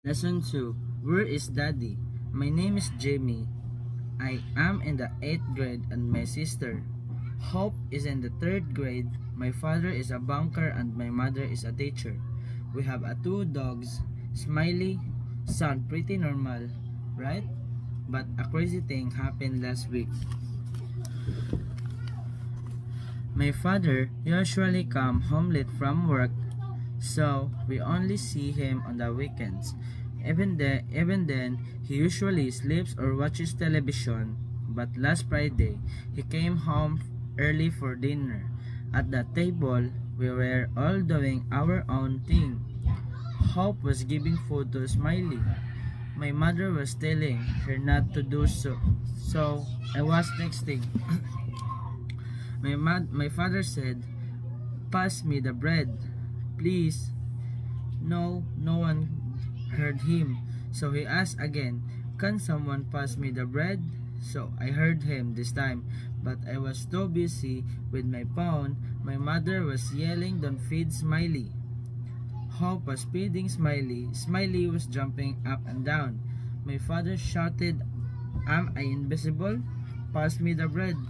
Lesson 2. Where is Daddy? My name is Jamie. I am in the 8th grade and my sister Hope is in the 3rd grade. My father is a banker and my mother is a teacher. We have two dogs. Smiley sound pretty normal, right? But a crazy thing happened last week. My father usually come home late from work, so we only see him on the weekends. Even then, he usually sleeps or watches television. But last Friday, he came home early for dinner. At the table, we were all doing our own thing. Hope was giving food to Smiley. My mother was telling her not to do so, so I was texting. My father said, "Pass me the bread, please." No one heard him. So he asked again, "Can someone pass me the bread?" So I heard him this time, but I was too busy with my phone. My mother was yelling, "Don't feed Smiley." Hope was feeding Smiley. Smiley was jumping up and down. My father shouted, "Am I invisible? Pass me the bread."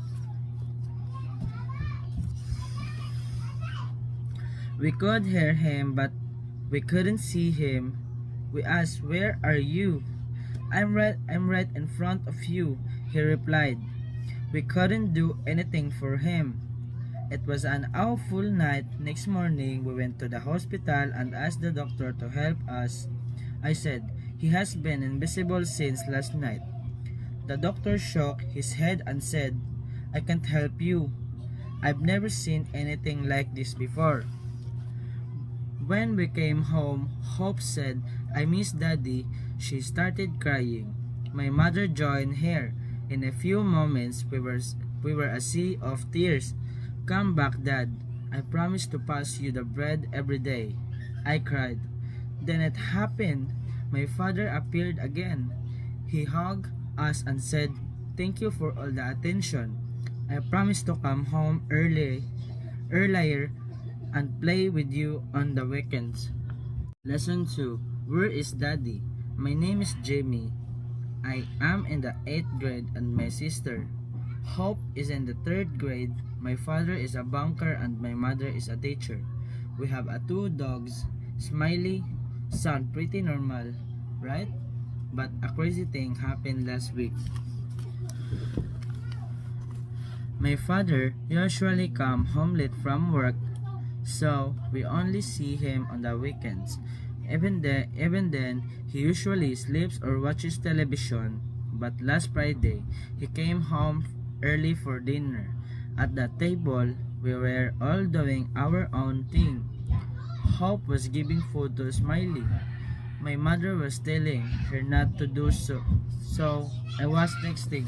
We could hear him, but we couldn't see him. We asked, "Where are you?" I'm right in front of you," he replied. We couldn't do anything for him. It was an awful night. Next morning, we went to the hospital and asked the doctor to help us. I said, "He has been invisible since last night." The doctor shook his head and said, "I can't help you. I've never seen anything like this before." When we came home, Hope said, "I miss Daddy." She started crying. My mother joined her. In a few moments, we were a sea of tears. "Come back, Dad. I promise to pass you the bread every day," I cried. Then it happened. My father appeared again. He hugged us and said, "Thank you for all the attention. I promise to come home earlier and play with you on the weekends." Lesson 2. Where is Daddy? My name is Jamie. I am in the 8th grade and my sister Hope is in the 3rd grade. My father is a banker and my mother is a teacher. We have two dogs. Smiley sound pretty normal, right? But a crazy thing happened last week. My father usually come home late from work, so we only see him on the weekends. Even then, he usually sleeps or watches television. But last Friday, he came home early for dinner. At the table, we were all doing our own thing. Hope was giving food to Smiley. My mother was telling her not to do so, so I was texting.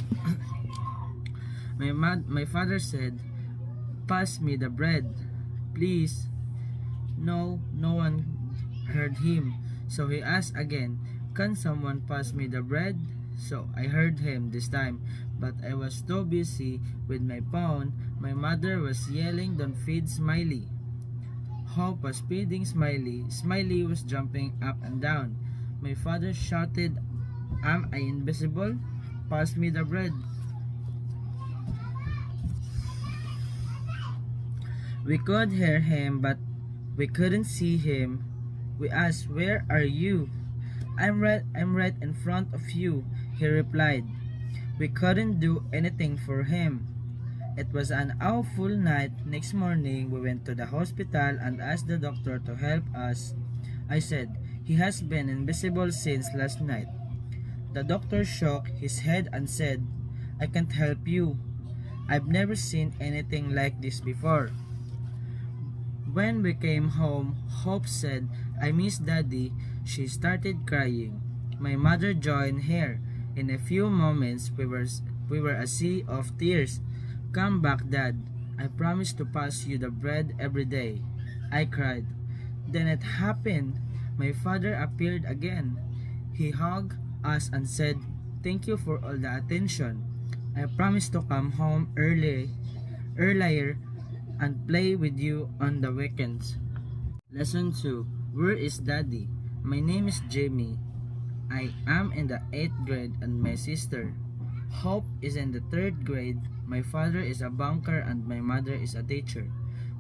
My father said, "Pass me the bread, please." No one heard him. So he asked again, "Can someone pass me the bread?" So I heard him this time, but I was too busy with my phone. My mother was yelling, "Don't feed Smiley." Hope was feeding Smiley. Smiley was jumping up and down. My father shouted, "Am I invisible? Pass me the bread." We could hear him, but we couldn't see him. We asked, "Where are you?" I'm right in front of you," he replied. We couldn't do anything for him. It was an awful night. Next morning, we went to the hospital and asked the doctor to help us. I said, "He has been invisible since last night." The doctor shook his head and said, "I can't help you. I've never seen anything like this before." When we came home, Hope said, "I miss Daddy." She started crying. My mother joined her. In a few moments, we were a sea of tears. "Come back, Dad. I promise to pass you the bread every day," I cried. Then it happened. My father appeared again. He hugged us and said, "Thank you for all the attention. I promise to come home earlier and play with you on the weekends. Lesson 2. Where is Daddy? My name is Jamie. I am in the 8th grade and my sister, Hope, is in the 3rd grade. My father is a banker and my mother is a teacher.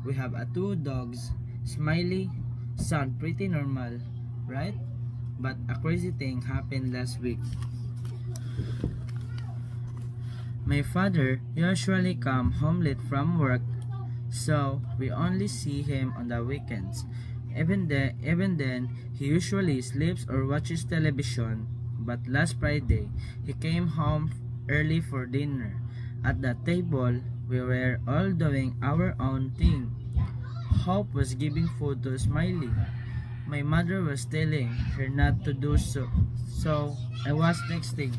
We have two dogs. Smiley sound pretty normal, right? But a crazy thing happened last week. My father usually comes home late from work, so we only see him on the weekends. Even then, he usually sleeps or watches television. But last Friday, he came home early for dinner. At the table, we were all doing our own thing. Hope was giving food to Smiley. My mother was telling her not to do so, so I was texting.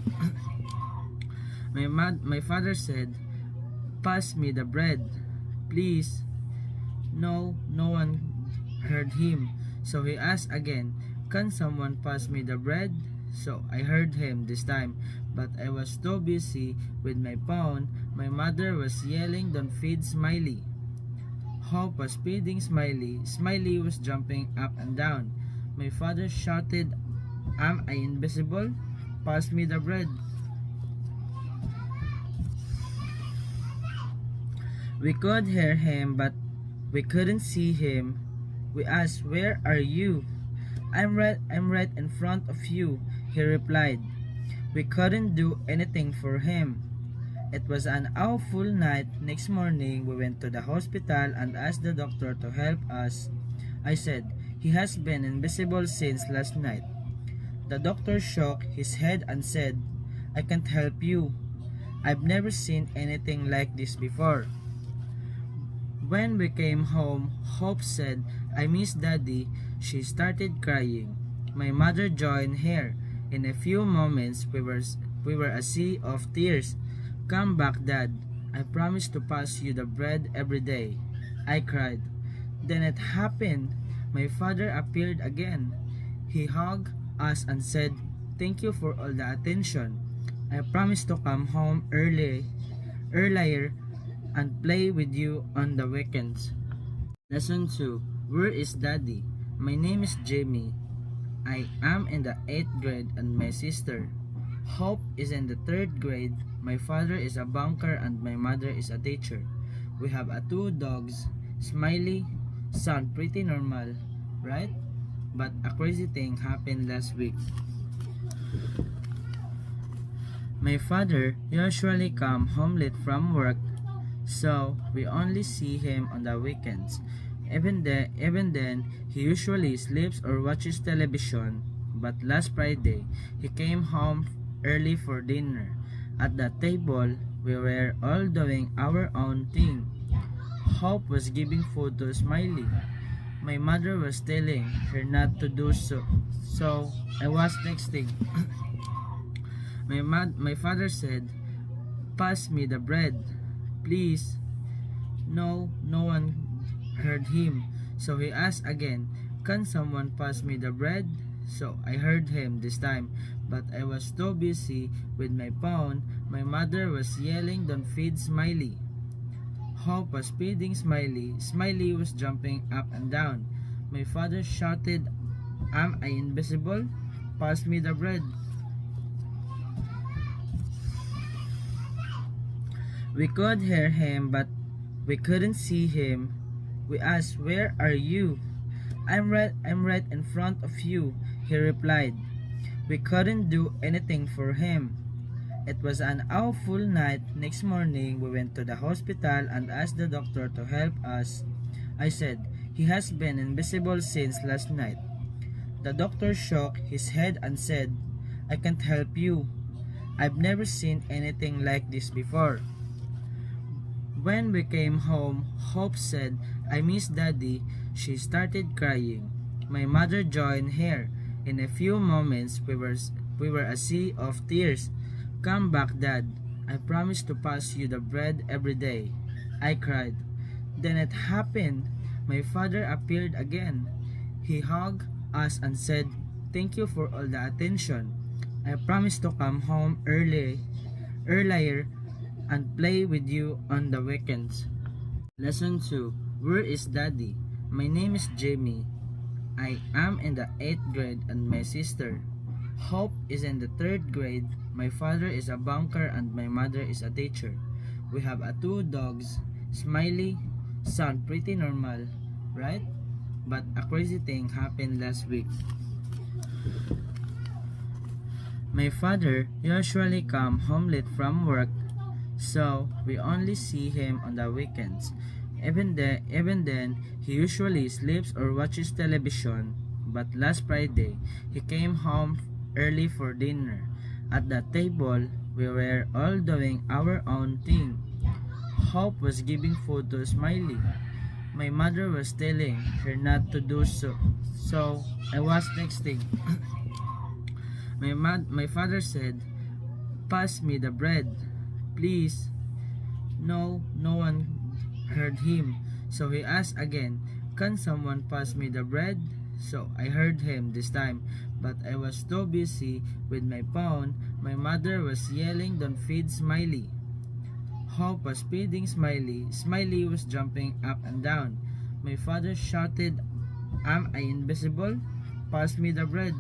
My father said, "Pass me the bread, please." No one heard him, so he asked again, "Can someone pass me the bread?" So I heard him this time, but I was too busy with my phone. My mother was yelling, "Don't feed Smiley." Hope was feeding Smiley. Smiley was jumping up and down. My father shouted, "Am I invisible? Pass me the bread." We could hear him, but we couldn't see him. We asked, "Where are you?" I'm right in front of you," he replied. We couldn't do anything for him. It was an awful night. Next morning, we went to the hospital and asked the doctor to help us. I said, "He has been invisible since last night." The doctor shook his head and said, "I can't help you. I've never seen anything like this before." When we came home, Hope said, "I miss Daddy." She started crying. My mother joined her. In a few moments, we were a sea of tears. "Come back, Dad. I promise to pass you the bread every day," I cried. Then it happened. My father appeared again. He hugged us and said, "Thank you for all the attention. I promise to come home earlier and play with you on the weekends." Lesson 2. Where is Daddy? My name is Jamie. I am in the 8th grade and my sister, Hope, is in the 3rd grade. My father is a banker and my mother is a teacher. We have two dogs. Smiley sound pretty normal, right? But a crazy thing happened last week. My father usually comes home late from work, so we only see him on the weekends. Even then, he usually sleeps or watches television. But last Friday, he came home early for dinner. At the table, we were all doing our own thing. Hope was giving food to Smiley. My mother was telling her not to do so, so I was texting. My father said, "Pass me the bread, please." No one heard him, so he asked again, "Can someone pass me the bread?" So I heard him this time, but I was too busy with my phone. My mother was yelling, "Don't feed Smiley." Hope was feeding Smiley. Smiley was jumping up and down. My father shouted, "Am I invisible? Pass me the bread." We could hear him, but we couldn't see him. We asked, "Where are you?" I'm right in front of you," he replied. We couldn't do anything for him. It was an awful night. Next morning, we went to the hospital and asked the doctor to help us. I said, "He has been invisible since last night." The doctor shook his head and said, "I can't help you. I've never seen anything like this before." When we came home, Hope said, "I miss Daddy." She started crying. My mother joined her. In a few moments, we were a sea of tears. "Come back, Dad. I promise to pass you the bread every day," I cried. Then it happened. My father appeared again. He hugged us and said, "Thank you for all the attention. I promise to come home earlier and play with you on the weekends." Lesson 2. Where is Daddy? My name is Jamie. I am in the 8th grade and my sister, Hope is in the third grade. My father is a banker and my mother is a teacher. We have two dogs. Smiley sound pretty normal, right? But a crazy thing happened last week. My father usually come home late from work, so we only see him on the weekends. Even then, he usually sleeps or watches television. But last Friday, he came home early for dinner. At the table, we were all doing our own thing. Hope was giving food to Smiley. My mother was telling her not to do so, so I was texting. My father said, "Pass me the bread, please." No one heard him, so he asked again, "Can someone pass me the bread?" So I heard him this time, but I was too busy with my phone. My mother was yelling, "Don't feed Smiley." Hope was feeding Smiley. Smiley was jumping up and down. My father shouted, "Am I invisible? Pass me the bread."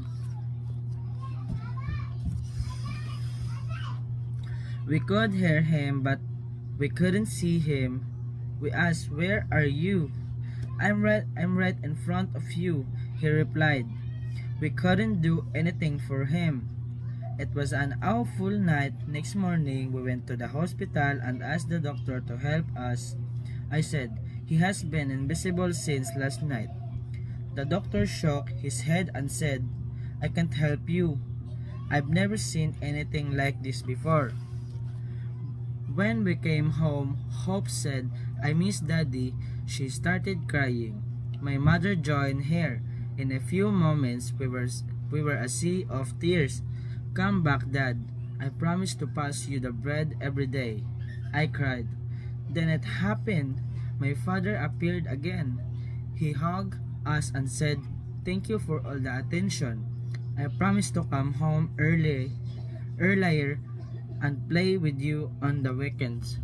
We could hear him, but we couldn't see him. We asked, "Where are you?" I'm right in front of you," he replied. We couldn't do anything for him. It was an awful night. Next morning, we went to the hospital and asked the doctor to help us. I said, "He has been invisible since last night." The doctor shook his head and said, "I can't help you. I've never seen anything like this before." When we came home, Hope said, "I miss Daddy." She started crying. My mother joined her. In a few moments, we were a sea of tears. "Come back, Dad. I promise to pass you the bread every day," I cried. Then it happened. My father appeared again. He hugged us and said, "Thank you for all the attention. I promise to come home earlier and play with you on the weekends."